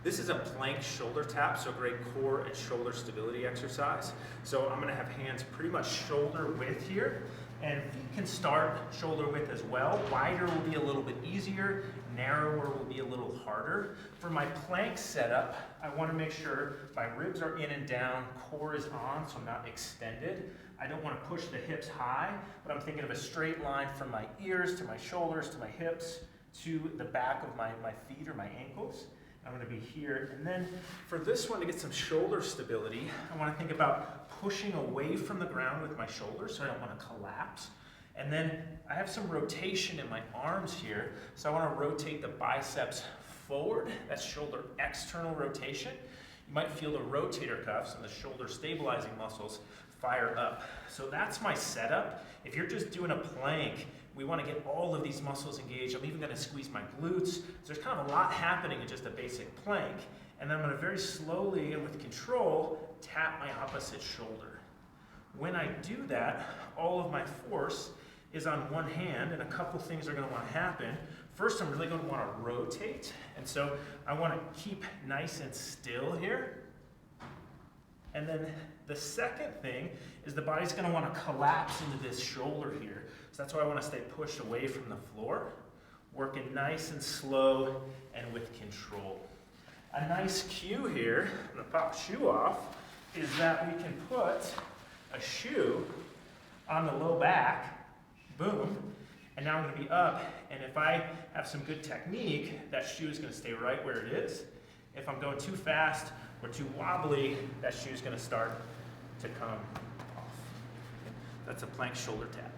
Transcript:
This is a plank shoulder tap, so great core and shoulder stability exercise. So I'm gonna have hands pretty much shoulder width here, and feet can start shoulder width as well. Wider will be a little bit easier, narrower will be a little harder. For my plank setup, I wanna make sure my ribs are in and down, core is on, so I'm not extended. I don't wanna push the hips high, but I'm thinking of a straight line from my ears to my shoulders to my hips to the back of my feet or my ankles. I'm gonna be here. And then for this one, to get some shoulder stability, I wanna think about pushing away from the ground with my shoulders so I don't wanna collapse. And then I have some rotation in my arms here, so I wanna rotate the biceps forward. That's shoulder external rotation. You might feel the rotator cuffs and the shoulder stabilizing muscles fire up. So that's my setup. If you're just doing a plank, we want to get all of these muscles engaged. I'm even going to squeeze my glutes. So there's kind of a lot happening in just a basic plank. And then I'm going to very slowly and with control tap my opposite shoulder. When I do that, all of my force is on one hand, and a couple things are going to want to happen. First, I'm really going to want to rotate. And so I want to keep nice and still here. And then the second thing is the body's going to want to collapse into this shoulder here. So that's why I want to stay pushed away from the floor, working nice and slow and with control. A nice cue here, I'm going to pop the shoe off, is that we can put a shoe on the low back, boom, and now I'm going to be up, and if I have some good technique, that shoe is going to stay right where it is. If I'm going too fast or too wobbly, that shoe is going to start to come off. That's a plank shoulder tap.